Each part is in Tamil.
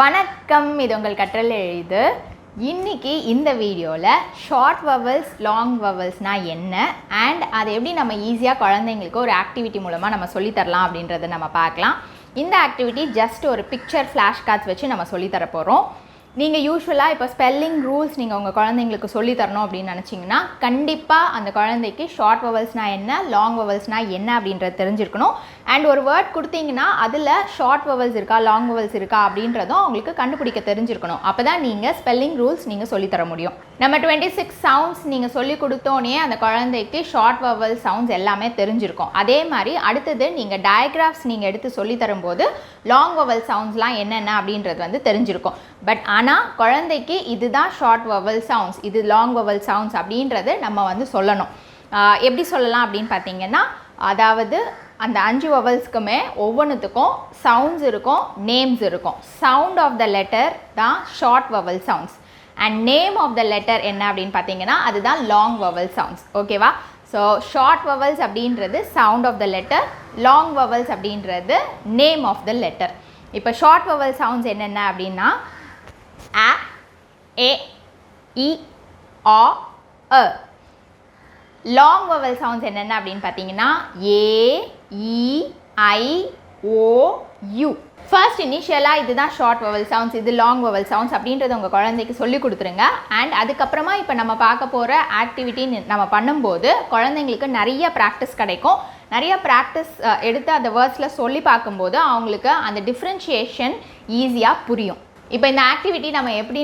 வணக்கம், இது உங்கள் கற்றல் எழுது. இன்னைக்கு இந்த வீடியோவில் ஷார்ட் வவல்ஸ் லாங் வவல்ஸ்னால் என்ன அண்ட் அதை எப்படி நம்ம ஈஸியாக குழந்தைங்களுக்கு ஒரு ஆக்டிவிட்டி மூலமாக நம்ம சொல்லித்தரலாம் அப்படின்றத நம்ம பார்க்கலாம். இந்த ஆக்டிவிட்டி ஜஸ்ட் ஒரு பிக்சர் ஃப்ளாஷ் கார்ட்ஸ் வச்சு நம்ம சொல்லித்தர போகிறோம். நீங்கள் யூஸ்வலாக இப்போ ஸ்பெல்லிங் ரூல்ஸ் நீங்கள் உங்கள் குழந்தைங்களுக்கு சொல்லித்தரணும் அப்படின்னு நினச்சிங்கன்னா கண்டிப்பாக அந்த குழந்தைக்கு ஷார்ட் வவல்ஸ்னால் என்ன, லாங் வவல்ஸ்னால் என்ன அப்படின்றது தெரிஞ்சிருக்கணும். அண்ட் ஒரு வேர்ட் கொடுத்தீங்கன்னா அதில் ஷார்ட் வவல்ஸ் இருக்கா லாங் வவல்ஸ் இருக்கா அப்படின்றதும் அவங்களுக்கு கண்டுபிடிக்க தெரிஞ்சிருக்கணும். அப்போ தான் நீங்கள் ஸ்பெல்லிங் ரூல்ஸ் நீங்கள் சொல்லித்தர முடியும். நம்ம 26 சவுண்ட்ஸ் நீங்கள் சொல்லி கொடுத்தோன்னே அந்த குழந்தைக்கு ஷார்ட் வவல் சவுண்ட்ஸ் எல்லாமே தெரிஞ்சிருக்கும். அதே மாதிரி அடுத்தது நீங்கள் டயக்ராஃப்ஸ் நீங்கள் எடுத்து சொல்லித்தரும்போது லாங் வவல் சவுண்ட்ஸ்லாம் என்னென்ன அப்படின்றது தெரிஞ்சிருக்கும். பட் ஆனால் குழந்தைக்கு இதுதான் ஷார்ட் வவல் சவுண்ட்ஸ், இது லாங் வவல் சவுண்ட்ஸ் அப்படின்றது நம்ம சொல்லணும். எப்படி சொல்லலாம் அப்படின்னு பார்த்தீங்கன்னா, அதாவது அந்த 5 வவல்ஸ்க்குமே ஒவ்வொன்றுத்துக்கும் சவுண்ட்ஸ் இருக்கும், நேம்ஸ் இருக்கும். சவுண்ட் ஆஃப் த லெட்டர் தான் short vowel sounds and name of the letter என்ன அப்படின்னு பார்த்தீங்கன்னா அதுதான் லாங் வவல் சவுண்ட்ஸ். ஓகேவா? ஸோ ஷார்ட் வவல்ஸ் அப்படின்றது sound of the letter, long vowels அப்படின்றது நேம் ஆஃப் த லெட்டர். இப்போ ஷார்ட் வவல் சவுண்ட்ஸ் என்னென்ன அப்படின்னா அ, ஏ, இ, ஆ, அ. லாங் வவல் சவுண்ட்ஸ் என்னென்ன அப்படின்னு பார்த்தீங்கன்னா ஏ, இ, ஐ, ஓ, யூ. ஃபர்ஸ்ட் இனிஷியலாக இதுதான் ஷார்ட் வவல் சவுண்ட்ஸ், இது லாங் வவல் சவுண்ட்ஸ் அப்படின்றது உங்கள் குழந்தைக்கு சொல்லி கொடுத்துருங்க. அண்ட் அதுக்கப்புறமா இப்போ நம்ம பார்க்க போகிற ஆக்டிவிட்டி நம்ம பண்ணும்போது குழந்தைங்களுக்கு நிறைய ப்ராக்டிஸ் கிடைக்கும். நிறைய ப்ராக்டிஸ் எடுத்து அந்த வேர்ட்ஸில் சொல்லி பார்க்கும்போது அவங்களுக்கு அந்த டிஃப்ரென்ஷியேஷன் ஈஸியாக புரியும். இப்போ இந்த ஆக்டிவிட்டி நம்ம எப்படி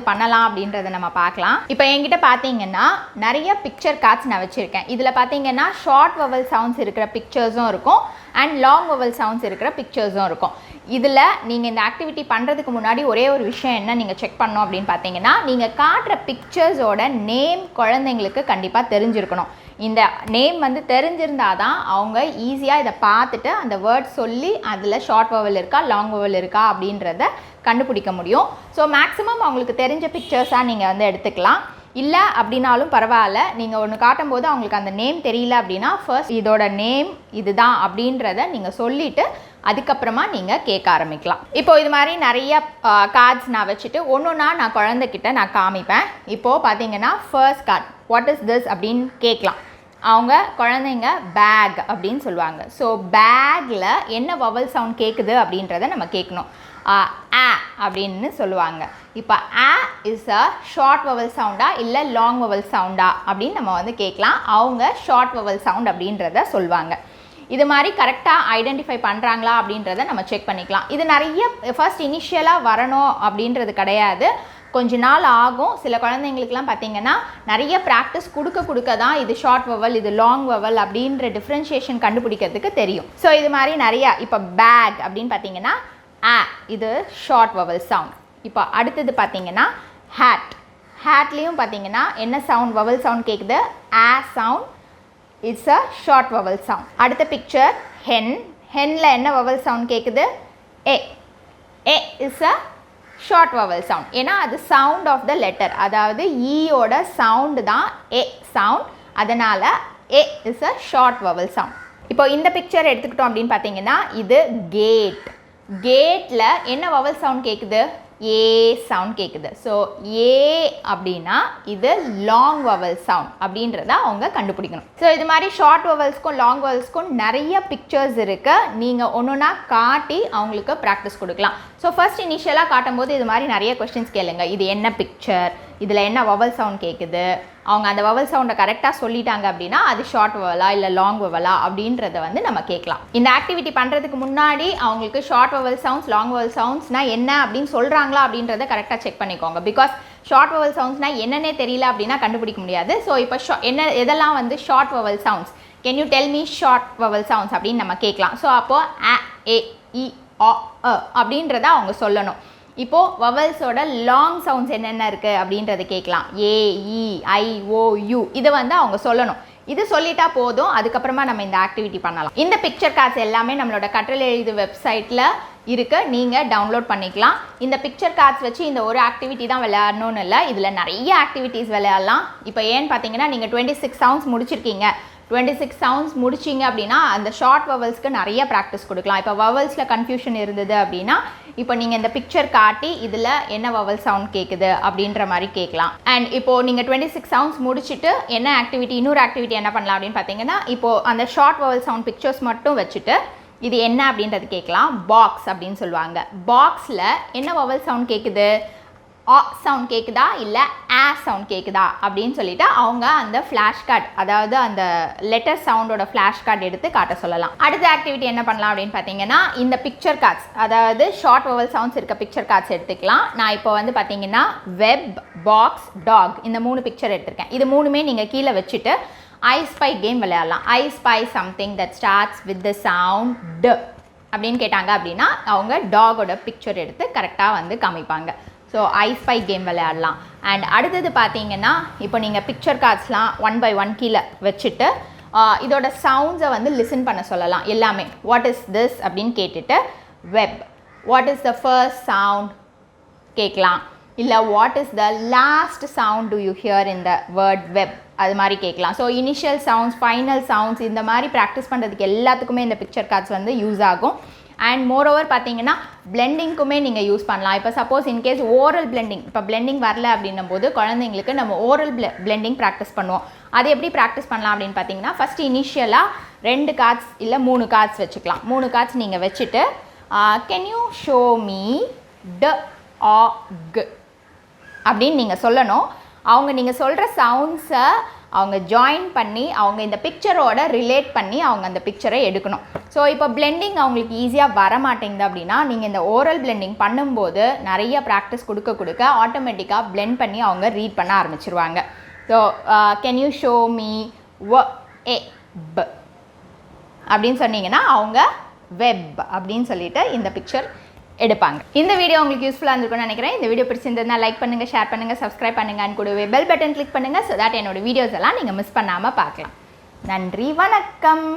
பண்ணலாம் அப்படின்றத நம்ம பார்க்கலாம். இப்போ என்கிட்ட பார்த்தீங்கன்னா நிறைய பிக்சர் கார்ட்ஸ் நான் வச்சுருக்கேன். இதில் பார்த்தீங்கன்னா ஷார்ட் வவல் சவுண்ட்ஸ் இருக்கிற பிக்சர்ஸும் இருக்கும் அண்ட் லாங் வவல் சவுண்ட்ஸ் இருக்கிற பிக்சர்ஸும் இருக்கும். இதில் நீங்கள் இந்த ஆக்டிவிட்டி பண்ணுறதுக்கு முன்னாடி ஒரே ஒரு விஷயம் என்ன நீங்கள் செக் பண்ணணும் அப்படின்னு பார்த்தீங்கன்னா, நீங்கள் காட்டுற பிக்சர்ஸோட நேம் குழந்தைங்களுக்கு கண்டிப்பாக தெரிஞ்சிருக்கணும். இந்த நேம் தெரிஞ்சிருந்தால் தான் அவங்க ஈஸியாக இதை பார்த்துட்டு அந்த வேர்ட் சொல்லி அதில் ஷார்ட் வவல் இருக்கா லாங் வவல் இருக்கா அப்படின்றத கண்டுபிடிக்க முடியும். ஸோ மேக்ஸிமம் அவங்களுக்கு தெரிஞ்ச பிக்சர்ஸாக நீங்கள் எடுத்துக்கலாம். இல்லை அப்படின்னாலும் பரவாயில்ல, நீங்கள் ஒன்று காட்டும்போது அவங்களுக்கு அந்த நேம் தெரியல அப்படின்னா ஃபர்ஸ்ட் இதோட நேம் இதுதான் அப்படின்றத நீங்கள் சொல்லிவிட்டு அதுக்கப்புறமா நீங்கள் கேட்க ஆரம்பிக்கலாம். இப்போது இது மாதிரி நிறைய கார்ட்ஸ் நான் வச்சுட்டு ஒன்றுன்னா நான் குழந்தைகிட்ட நான் காமிப்பேன். இப்போது பார்த்தீங்கன்னா first card what is this அப்படின்னு கேட்கலாம். அவங்க குழந்தைங்க பேக் அப்படின்னு சொல்லுவாங்க. ஸோ பேக்கில் என்ன வவல் சவுண்ட் கேட்குது அப்படின்றத நம்ம கேட்கணும். ஆ அப்படின்னு சொல்லுவாங்க. இப்போ ஆ இஸ் அ ஷார்ட் வவல் சவுண்டா இல்லை லாங் வவல் சவுண்டா அப்படின்னு நம்ம கேட்கலாம். அவங்க ஷார்ட் வவல் சவுண்ட் அப்படின்றத சொல்லுவாங்க. இது மாதிரி கரெக்டாக ஐடென்டிஃபை பண்ணுறாங்களா அப்படின்றத நம்ம செக் பண்ணிக்கலாம். இது நிறைய ஃபர்ஸ்ட் இனிஷியலாக வரணும் அப்படின்றது கிடையாது, கொஞ்ச நாள் ஆகும். சில குழந்தைங்களுக்குலாம் பார்த்திங்கன்னா நிறைய ப்ராக்டிஸ் கொடுக்க தான் இது ஷார்ட் வவல் இது லாங் வவல் அப்படின்ற டிஃப்ரென்ஷியேஷன் கண்டுபிடிக்கிறதுக்கு தெரியும். ஸோ இது மாதிரி நிறையா இப்போ பேக் அப்படின்னு பார்த்தீங்கன்னா இது ஷார்ட் வவல் சவுண்ட். இப்போ அடுத்தது பார்த்தீங்கன்னா ஹேட்லேயும் பார்த்தீங்கன்னா என்ன சவுண்ட் வவல் சவுண்ட் கேட்குது, sound, it's a short vowel sound. அடுத்த பிக்சர் ஹென்னில் என்ன வவல் சவுண்ட் கேட்குது, A is a short vowel sound. ஏன்னா அது சவுண்ட் ஆஃப் த லெட்டர், அதாவது ஈயோட சவுண்டு தான் ஏ சவுண்ட், அதனால் A is a short vowel sound. இப்போ இந்த பிக்சர் எடுத்துக்கிட்டோம் அப்படின்னு பார்த்தீங்கன்னா இது கேட்டில் என்ன வவல் சவுண்ட் கேட்குது, ஏ சவுண்ட் கேட்குது. ஸோ ஏ அப்படின்னா இது லாங் வவல் சவுண்ட் அப்படின்றத அவங்க கண்டுபிடிக்கணும். ஸோ இது மாதிரி ஷார்ட் வவல்ஸ்க்கும் லாங் வவல்ஸ்க்கும் நிறைய பிக்சர்ஸ் இருக்குது. நீங்கள் ஒன்றுனா காட்டி அவங்களுக்கு ப்ராக்டிஸ் கொடுக்கலாம். ஸோ ஃபர்ஸ்ட் இனிஷியலாக காட்டும்போது இது மாதிரி நிறைய கொஸ்டின்ஸ் கேளுங்க. இது என்ன பிக்சர், இதில் என்ன வவல் சவுண்ட் கேட்குது, அவங்க அந்த வவல் சவுண்டை கரெக்டாக சொல்லிட்டாங்க அப்படின்னா அது ஷார்ட் வவலா இல்லை லாங் வவலா அப்படின்றத நம்ம கேட்கலாம். இந்த ஆக்டிவிட்டி பண்ணுறதுக்கு முன்னாடி அவங்களுக்கு short vowel sounds long vowel சவுண்ட்ஸ்னால் என்ன அப்படின்னு சொல்கிறாங்களா அப்படின்றத கரெக்டாக செக் பண்ணிக்கோங்க. பிகாஸ் ஷார்ட் வவல் சவுண்ட்ஸ்னால் என்னன்னே தெரியல அப்படின்னா கண்டுபிடிக்க முடியாது. ஸோ இப்போ எதெல்லாம் short vowel sounds, can you tell me short vowel sounds அப்படின்னு நம்ம கேட்கலாம். ஸோ அப்போது ஏ, இ, ஆ, அப்படின்றத அவங்க சொல்லணும். இப்போது வவல்ஸோட லாங் சவுண்ட்ஸ் என்னென்ன இருக்குது அப்படின்றத கேட்கலாம். ஏ, இ, ஐ, ஓ, யூ. இதை அவங்க சொல்லணும். இது சொல்லிட்டா போதும், அதுக்கப்புறமா நம்ம இந்த ஆக்டிவிட்டி பண்ணலாம். இந்த பிக்சர் கார்ட்ஸ் எல்லாமே நம்மளோட கற்றல் எழுது வெப்சைட்டில் இருக்குது, நீங்கள் டவுன்லோட் பண்ணிக்கலாம். இந்த பிக்சர் கார்ட்ஸ் வச்சு இந்த ஒரு ஆக்டிவிட்டி தான் விளையாடணும்னு இல்லை, இதில் நிறைய ஆக்டிவிட்டீஸ் விளையாடலாம். இப்போ ஏன்னு பார்த்தீங்கன்னா நீங்கள் 26 சவுண்ட்ஸ் முடிச்சிருக்கீங்க. 26 சவுண்ட்ஸ் முடிச்சிங்க அப்படின்னா அந்த ஷார்ட் வவல்ஸ்க்கு நிறைய ப்ராக்டிஸ் கொடுக்கலாம். இப்போ வவல்ஸில் கன்ஃபியூஷன் இருந்தது அப்படின்னா இப்போ நீங்கள் இந்த பிக்சர் காட்டி இதில் என்ன வவல் சவுண்ட் கேட்குது அப்படின்ற மாதிரி கேட்கலாம். அண்ட் இப்போது நீங்கள் 26 சவுண்ட்ஸ் முடிச்சுட்டு என்ன ஆக்டிவிட்டி, இன்னொரு ஆக்டிவிட்டி என்ன பண்ணலாம் அப்படின்னு பார்த்தீங்கன்னா, இப்போது அந்த ஷார்ட் வவல் சவுண்ட் பிக்சர்ஸ் மட்டும் வச்சுட்டு இது என்ன அப்படின்றது கேட்கலாம். பாக்ஸ் அப்படின்னு சொல்லுவாங்க. பாக்ஸில் என்ன வவல் சவுண்ட் கேட்குது, ஆ சவுண்ட் கேட்குதா இல்லை ஆ சவுண்ட் கேட்குதா அப்படின்னு சொல்லிட்டு அவங்க அந்த ஃப்ளாஷ் கார்டு, அதாவது அந்த லெட்டர் சவுண்டோட ஃப்ளாஷ் கார்டு எடுத்து காட்ட சொல்லலாம். அடுத்த ஆக்டிவிட்டி என்ன பண்ணலாம் அப்படின்னு பார்த்தீங்கன்னா, இந்த பிக்சர் கார்ட்ஸ், அதாவது ஷார்ட் வவல் சவுண்ட்ஸ் இருக்க பிக்சர் கார்ட்ஸ் எடுத்துக்கலாம். நான் இப்போ வந்து பார்த்தீங்கன்னா வெப், பாக்ஸ், டாக் இந்த 3 பிக்சர் எடுத்திருக்கேன். இது 3மே நீங்கள் கீழே வச்சுட்டு ஐ ஸ்பை கேம் விளையாடலாம். ஐ spy something that starts with the sound ட அப்படின்னு கேட்டாங்க அப்படின்னா அவங்க டாகோட பிக்சர் எடுத்து கரெக்டாக வந்து காமிப்பாங்க. ஸோ ஐ ஸ்பை கேம் விளையாடலாம். அண்ட் அடுத்தது பார்த்தீங்கன்னா, இப்போ நீங்கள் பிக்சர் கார்ட்ஸ்லாம் 1 by 1 கீழே வச்சுட்டு இதோட சவுண்ட்ஸை வந்து லிசன் பண்ண சொல்லலாம். எல்லாமே வாட் இஸ் திஸ் அப்படின்னு கேட்டுட்டு web, what is the first sound கேட்கலாம். இல்லை what is the last sound to you here in the word web, அது மாதிரி கேட்கலாம். So initial sounds, final sounds இந்த மாதிரி ப்ராக்டிஸ் பண்ணுறதுக்கு எல்லாத்துக்குமே இந்த பிக்சர் கார்ட்ஸ் வந்து யூஸ் ஆகும். அண்ட் மோரோவர் பார்த்தீங்கன்னா பிளெண்டிங்க்குமே நீங்கள் யூஸ் பண்ணலாம். இப்போ சப்போஸ் இன்கேஸ் ஓரல் பிளெண்டிங், இப்போ பிளெண்டிங் வரல அப்படின்னும் போது குழந்தைங்களுக்கு நம்ம ஓரல் பிளெண்டிங் ப்ராக்டிஸ் பண்ணுவோம். அது எப்படி ப்ராக்டிஸ் பண்ணலாம் அப்படின்னு பார்த்தீங்கன்னா, ஃபஸ்ட்டு இனிஷியலாக 2 கார்ட்ஸ் இல்லை 3 கார்ட்ஸ் வச்சுக்கலாம். 3 கார்ட்ஸ் நீங்கள் வச்சுட்டு கேன் யூ ஷோ மீ ட ஆ க் அப்படின்னு நீங்கள் சொல்லணும். அவங்க நீங்கள் சொல்கிற சவுண்ட்ஸை அவங்க ஜாயின் பண்ணி அவங்க இந்த பிக்சரோட ரிலேட் பண்ணி அவங்க அந்த பிக்சரை எடுக்கணும். ஸோ இப்போ பிளெண்டிங் அவங்களுக்கு ஈஸியாக வர மாட்டேங்குது அப்படின்னா நீங்கள் இந்த ஓரல் பிளெண்டிங் பண்ணும்போது நிறைய ப்ராக்டிஸ் கொடுக்க ஆட்டோமேட்டிக்காக பிளெண்ட் பண்ணி அவங்க ரீட் பண்ண ஆரம்பிச்சிருவாங்க. So can you show me வ ஏ ப அப்படின்னு சொன்னீங்கன்னா அவங்க வெப் அப்படின்னு சொல்லிட்டு இந்த பிக்சர் எடுப்பாங்க. இந்த வீடியோ உங்களுக்கு யூஸ்ஃபுல்லாக இருந்திருக்கும்னு நினைக்கிறேன். இந்த வீடியோ பிடிச்சிருந்ததுனா லைக் பண்ணுங்கள், ஷேர் பண்ணுங்கள், சப்ஸ்கிரைப் பண்ணுங்கள் அண்ட் கூடவே பெல் பட்டன் கிளிக் பண்ணுங்கள். ஸோ தட் என்னோட வீடியோஸ் எல்லாம் நீங்கள் மிஸ் பண்ணாமல் பார்க்கலாம். நன்றி, வணக்கம்.